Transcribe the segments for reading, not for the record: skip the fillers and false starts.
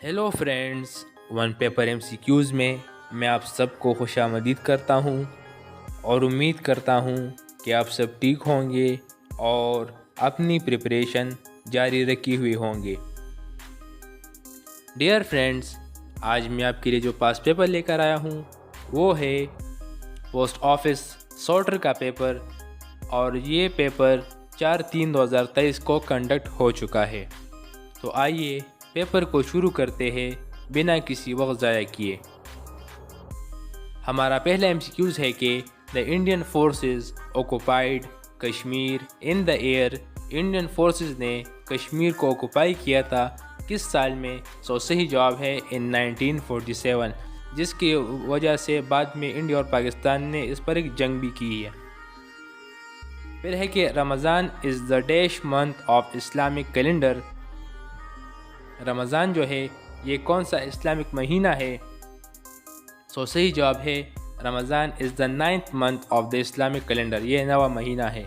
Hello friends, one paper M C Qs میں میں آپ سب کو خوش آمدید کرتا ہوں اور امید کرتا ہوں کہ آپ سب ٹھیک ہوں گے اور اپنی پریپریشن جاری رکھی ہوئی ہوں گے۔ ڈیئر فرینڈز، آج میں آپ کے لیے جو پاس پیپر لے کر آیا ہوں وہ ہے پوسٹ آفس سارٹر کا پیپر، اور یہ پیپر 4/3/2023 کو کنڈکٹ ہو چکا ہے۔ تو آئیے پیپر کو شروع کرتے ہیں بنا کسی وقت ضائع کیے۔ ہمارا پہلا ایم سی کیوز ہے کہ the Indian forces occupied Kashmir in the year. Indian forces نے کشمیر کو آکوپائی کیا تھا کس سال میں؟ صحیح جواب ہے ان 1947، جس کی وجہ سے بعد میں انڈیا اور پاکستان نے اس پر ایک جنگ بھی کی ہے۔ پھر ہے کہ Ramzan is the dash month of Islamic calendar. Ramzan جو ہے یہ کون سا اسلامک مہینہ ہے؟ صحیح جواب ہے Ramzan is the 9th month of the Islamic calendar, یہ 9واں مہینہ ہے۔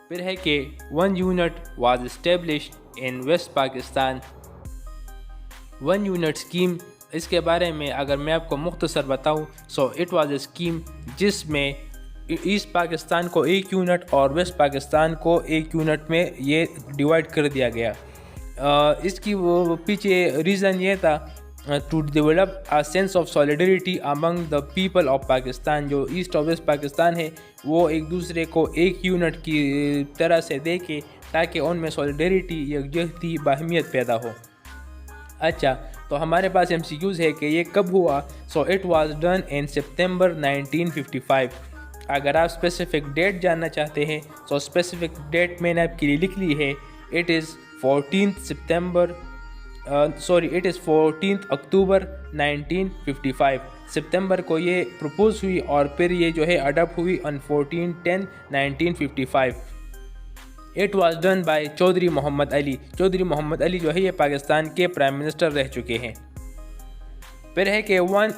پھر ہے کہ 1 unit was established in West Pakistan. 1 unit scheme, اس کے بارے میں اگر میں آپ کو مختصر بتاؤں اٹ واز اے اسکیم جس میں ایسٹ پاکستان کو 1 unit اور ویسٹ پاکستان کو 1 unit میں یہ ڈیوائڈ کر دیا گیا۔ اس کی وہ پیچھے ریزن یہ تھا to develop a sense of solidarity among the people of Pakistan. جو ایسٹ اور ویسٹ پاکستان ہے وہ ایک دوسرے کو 1 unit کی طرح سے دیکھے تاکہ ان میں سالیڈیریٹی، یکجہتی، باہمیت پیدا ہو۔ اچھا، تو ہمارے پاس ایم سی کیوز ہے کہ یہ کب ہوا؟ اٹ واز ڈن ان سپتمبر 1955۔ اگر آپ اسپیسیفک ڈیٹ جاننا چاہتے ہیں اسپیسیفک ڈیٹ میں نے آپ کے لیے لکھ لی ہے، اٹ از 14 اکتوبر 1955۔ سپتمبر کو یہ پروپوز ہوئی اور پھر یہ جو ہے اڈاپٹ ہوئی on 14/10/1955۔ It was done by Chaudhry Muhammad Ali. Chaudhry Muhammad Ali جو ہے یہ پاکستان کے پرائم منسٹر رہ چکے ہیں۔ پھر ہے کہ when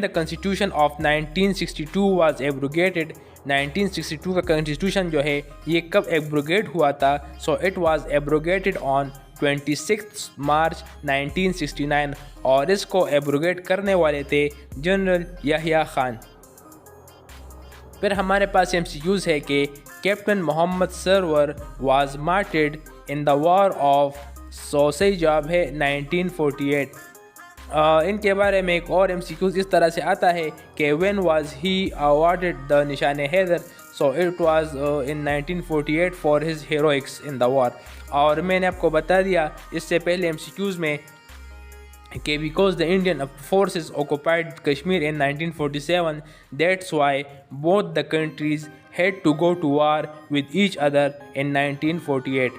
the constitution of 1962 was abrogated۔ 1962 کا کنسٹیٹیوشن جو ہے یہ کب ایبروگیٹ ہوا تھا؟ اٹ واز ایبروگیٹڈ آن 26 مارچ 1969، اور اس کو ایبروگیٹ کرنے والے تھے جنرل یحییٰ خان۔ پھر ہمارے پاس ایم سی کیوز ہے کہ captain Muhammad Sarwar was martyred in the war of. صحیح جواب ہے 1948۔ ان کے بارے میں ایک اور ایم سی کیوز اس طرح سے آتا ہے کہ when was he awarded the Nishan Haider? It was in 1948 for his heroics in the war. اور میں نے آپ کو بتا دیا اس سے پہلے ایم سی کیوز میں کہ because the Indian forces occupied Kashmir in 1947 that's why both the countries had to go to war with each other in 1948۔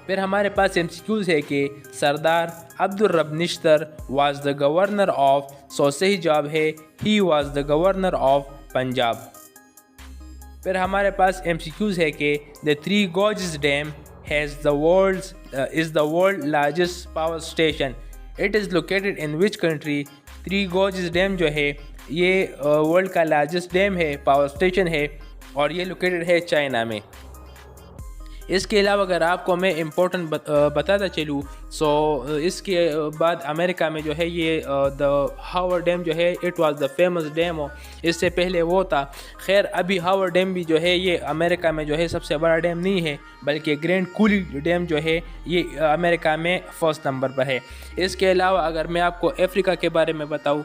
پھر ہمارے پاس ایم سی کیوز ہے کہ Sardar Abdur Rab Nishtar was the governor of. صحیح جواب ہے ہی was the governor of Punjab. پھر ہمارے پاس ایم سی کیوز ہے کہ the Three Gorges Dam has is the world largest power station۔ It is located in which country؟ Three Gorges Dam جو ہے یہ ورلڈ کا لارجسٹ ڈیم ہے، پاور اسٹیشن ہے، اور یہ لوکیٹڈ ہے چائنا میں۔ اس کے علاوہ اگر آپ کو میں امپورٹنٹ بتاتا چلوں اس کے بعد امریکہ میں جو ہے یہ دا ہاور ڈیم جو ہے it was the famous dam, اس سے پہلے وہ تھا۔ خیر ابھی ہاور ڈیم بھی جو ہے یہ امریکہ میں جو ہے سب سے بڑا ڈیم نہیں ہے، بلکہ گرینڈ کولی ڈیم جو ہے یہ امریکہ میں فرسٹ نمبر پر ہے۔ اس کے علاوہ اگر میں آپ کو افریقہ کے بارے میں بتاؤں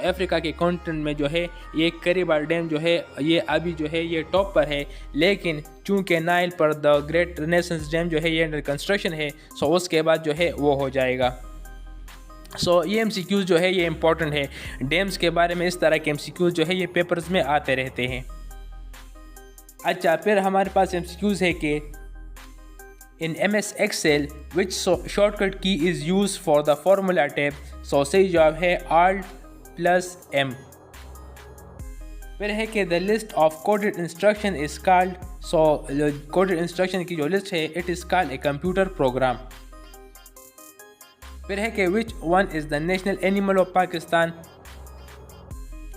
افریقہ کے کانٹیننٹ میں جو ہے یہ کریبا ڈیم جو ہے یہ ابھی جو ہے یہ ٹاپ پر ہے، لیکن چونکہ نائل پر دا گریٹ رینیسنس ڈیم جو ہے یہ انڈر کنسٹرکشن ہے اس کے بعد جو ہے وہ ہو جائے گا۔ یہ ایم سی کیوز جو ہے یہ امپورٹنٹ ہے۔ ڈیمز کے بارے میں اس طرح کے ایم سی کیوز جو ہے یہ پیپرز میں آتے رہتے ہیں۔ اچھا، پھر ہمارے پاس ایم سی کیوز ہے کہ in MS Excel which shortcut key is used for the formula tab؟ صحیح جواب ہے Alt+M۔ پھر ہے کہ the list of coded instruction is called۔ coded instruction کی جو لسٹ ہے it is called a computer program۔ پھر ہے کہ which one is the national animal of Pakistan؟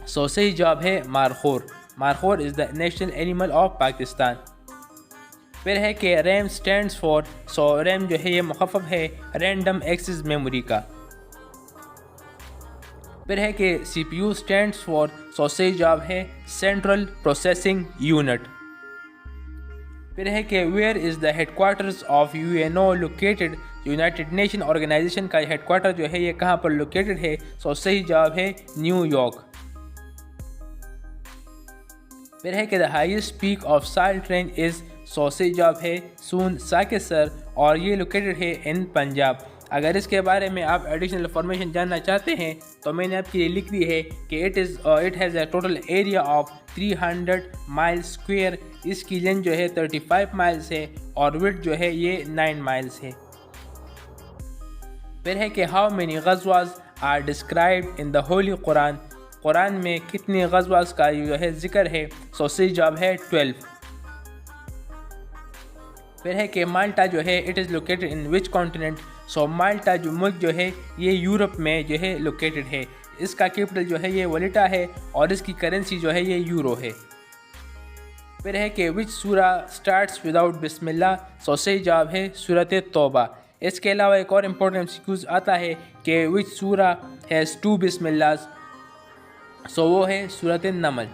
صحیح جواب ہے Markhor. Markhor is the national animal of Pakistan۔ پھر ہے کہ RAM stands for, so RAM جو ہے یہ مخفف ہے رینڈم ایکسس میموری کا. پھر ہے کہ C P U stands for, so صحیح جواب ہے سینٹرل پروسیسنگ یونٹ. پھر ہے کہ where is the headquarters of U N O located, United Nation Organization کا ہیڈ کوارٹر جو ہے یہ کہاں پر لوکیٹڈ ہے، سو صحیح جواب ہے نیو یارک. پھر ہے کہ the highest peak of salt range is, so صحیح جواب ہے سون ساکیسر، اور یہ لوکیٹڈ ہے ان پنجاب. اگر اس کے بارے میں آپ ایڈیشنل انفارمیشن جاننا چاہتے ہیں تو میں نے آپ کے لیے لکھ دی ہے کہ it has a total area of 300 مائل اسکوئر. اس کی لینتھ جو ہے 35 مائلس ہے اور وڈتھ جو ہے یہ 9 مائلس ہے. پھر ہے کہ how many ghazwas are described in the holy Quran, Quran میں کتنی غزواز کا جو ہے ذکر ہے، سو صحیح جواب ہے 12. پھر ہے کہ مالٹا جو ہے it is located in which continent, so Malta جو ملک جو ہے یہ یورپ میں جو ہے لوکیٹڈ ہے. اس کا کیپٹل جو ہے یہ ولیٹا ہے اور اس کی کرنسی جو ہے یہ یورو ہے. پھر ہے کہ وچ سورہ اسٹارٹس وداؤٹ بسم اللہ، سو صحیح جواب ہے سورۃ توبہ. اس کے علاوہ ایک اور امپورٹنٹ سیکوز آتا ہے کہ وچ سورہ ہیز 2 بسم اللہ، سو وہ ہے سورۃ النمل.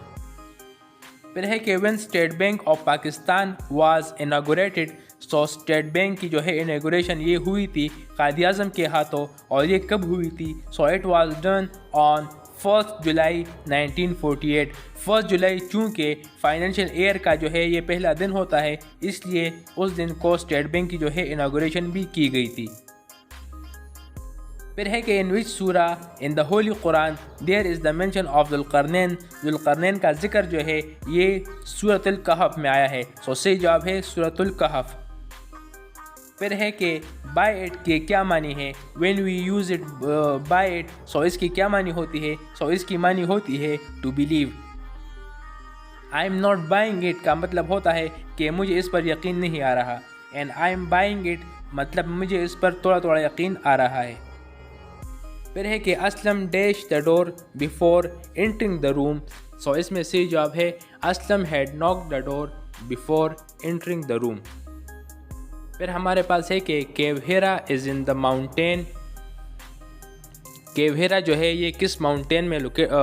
پھر ہے کہ when State Bank of Pakistan was inaugurated, so State Bank کی جو ہے اناگوریشن یہ ہوئی تھی قائد اعظم کے ہاتھوں، اور یہ کب ہوئی تھی، so it was done on 1 جولائی 1948. 1 جولائی چونکہ فائنینشیل ایئر کا جو ہے یہ پہلا دن ہوتا ہے، اس لیے اس دن کو اسٹیٹ بینک کی جو ہے اناگوریشن بھی کی گئی تھی. پھر ہے کہ in which surah in the holy Quran there is the mention of Zulqarnain, Zulqarnain کا ذکر جو ہے یہ سورۃ الکہف میں آیا ہے، سو صحیح جواب ہے سورۃ الکہف. پھر ہے کہ بائی اٹ کے کیا معنی ہے، when we use it by it, so اس کی کیا معنی ہوتی ہے، سو اس کی معنی ہوتی ہے to believe. I am not buying it کا مطلب ہوتا ہے کہ مجھے اس پر یقین نہیں آ رہا، and I am buying it مطلب مجھے اس پر تھوڑا تھوڑا یقین آ رہا ہے. پھر ہے کہ Aslam dash the door before entering the room, so اس میں صحیح جواب ہے اسلم ہیڈ ناک دا ڈور بیفور انٹرنگ دا روم. پھر ہمارے پاس ہے کہ کیو ہیرا از ان دا ماؤنٹین، کیو ہیرا جو ہے یہ کس ماؤنٹین میں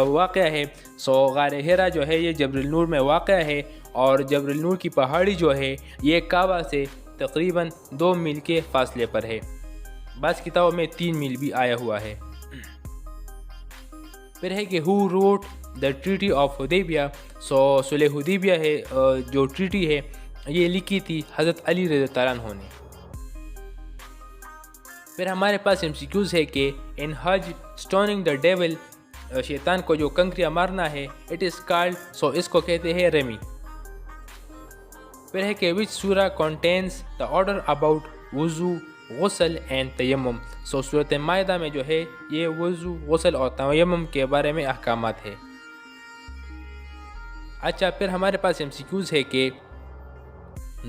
واقع ہے، سو غار ہیرا جو ہے یہ جبل النور میں واقع ہے، اور جبل النور کی پہاڑی جو ہے یہ کعبہ سے تقریباً 2 میل کے فاصلے پر ہے. بعض کتابوں میں 3 میل بھی آیا ہوا ہے. پھر ہے کہ ہو روٹ دا ٹریٹی آف حدیبیہ، سو صلح حدیبیہ ہے جو ٹریٹی ہے یہ لکھی تھی حضرت علی رضی اللہ عنہ نے. پھر ہمارے پاس ایم سی کیوز ہے کہ ان حج اسٹوننگ دا ڈیول، شیطان کو جو کنکریاں مارنا ہے، اٹ از کالڈ، سو اس کو کہتے ہیں ریمی. پھر ہے کہ وچ سورہ کنٹینز دا آرڈر اباؤٹ وضو غسل اینڈ تیمم، سو سورۃ مائدہ میں جو ہے یہ وضو غسل اور تیمم کے بارے میں احکامات ہے. اچھا پھر ہمارے پاس ایم سی کیوز ہے کہ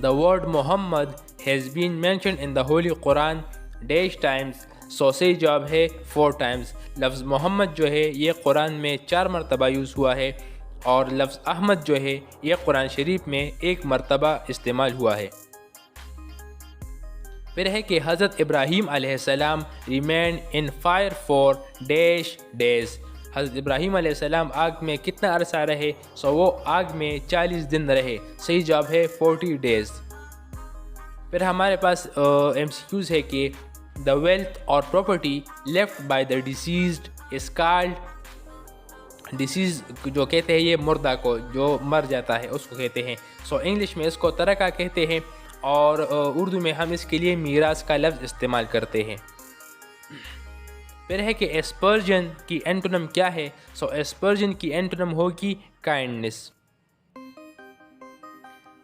the word Muhammad has been mentioned in the holy Quran dash times, so صحیح جواب ہے 4 ٹائمز. لفظ محمد جو ہے یہ قرآن میں 4 مرتبہ یوز ہوا ہے، اور لفظ احمد جو ہے یہ قرآن شریف میں 1 مرتبہ استعمال ہوا ہے. پھر ہے کہ حضرت ابراہیم علیہ السلام remained in fire for dash days, حضرت ابراہیم علیہ السلام آگ میں کتنا عرصہ رہے، سو وہ آگ میں 40 دن رہے، صحیح جواب ہے 40 ڈیز. پھر ہمارے پاس ایم سی کیوز ہے کہ دا ویلتھ اور property left by the deceased is called, decease جو کہتے ہیں یہ مردہ کو جو مر جاتا ہے اس کو کہتے ہیں، سو انگلش میں اس کو ترکہ کہتے ہیں، اور اردو میں ہم اس کے لیے میراث کا لفظ استعمال کرتے ہیں. پھر ہے کہ ایسپرجن کی اینٹونم کیا ہے، سو ایسپرجن کی اینٹونم ہوگی کائنڈنس.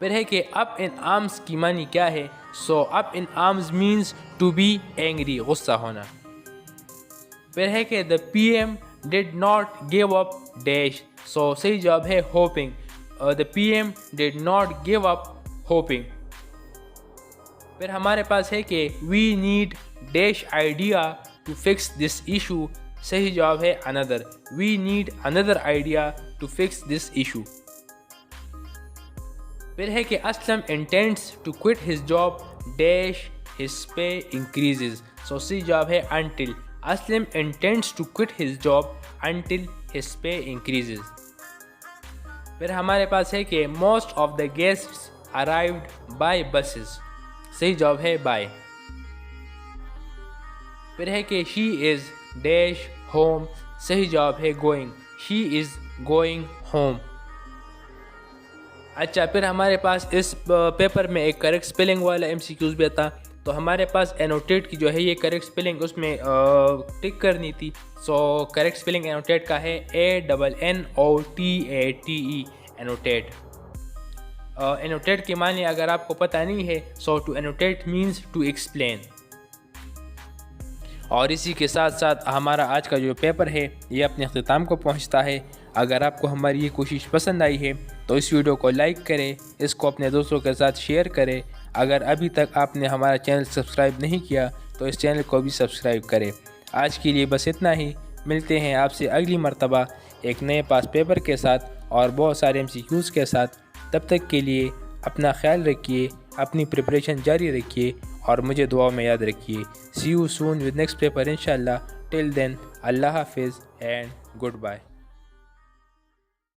پھر ہے کہ اپ ان آرمز کی معنی کیا ہے، so up in arms means to be angry, غصہ ہونا. پھر ہے کہ the P M did not give up dash, so صحیح جواب ہے hoping, the P M did not give up hoping. پھر ہمارے پاس ہے کہ we need dash idea to fix this issue, صحیح جواب ہے another, we need another idea to fix this issue. پھر ہے کہ Aslam intends to quit his job dash his pay increases. So سی جواب ہے until. Aslam intends to quit his job until his pay increases. پھر ہمارے پاس ہے کہ most of the guests arrived by buses. صحیح جواب ہے by. پھر ہے کہ she is dash home. صحیح جواب ہے going. she is going home. اچھا پھر ہمارے پاس اس پیپر میں ایک کریکٹ سپیلنگ والا MCQs بھی تھا. تو ہمارے پاس انوٹیٹ کی جو ہے یہ کریکٹ سپیلنگ اس میں ٹک کرنی تھی. سو کریکٹ سپیلنگ انوٹیٹ کا ہے ANNOTATE انوٹیٹ. انوٹیٹ کے معنی اگر آپ کو پتہ نہیں ہے سو ٹو انوٹیٹ مینس ٹو ایکسپلین. اور اسی کے ساتھ ساتھ ہمارا آج کا جو پیپر ہے یہ اپنے اختتام کو پہنچتا ہے. اگر آپ کو ہماری یہ کوشش پسند آئی ہے تو اس ویڈیو کو لائک کریں, اس کو اپنے دوستوں کے ساتھ شیئر کریں. اگر ابھی تک آپ نے ہمارا چینل سبسکرائب نہیں کیا تو اس چینل کو بھی سبسکرائب کریں. آج کے لیے بس اتنا ہی. ملتے ہیں آپ سے اگلی مرتبہ ایک نئے پاس پیپر کے ساتھ اور بہت سارے MCQs کے ساتھ. تب تک کے لیے اپنا خیال رکھیے, اپنی پریپریشن جاری رکھیے اور مجھے دعا میں یاد رکھیے. See you soon with next paper inshallah. Till then, Allah Hafiz and goodbye.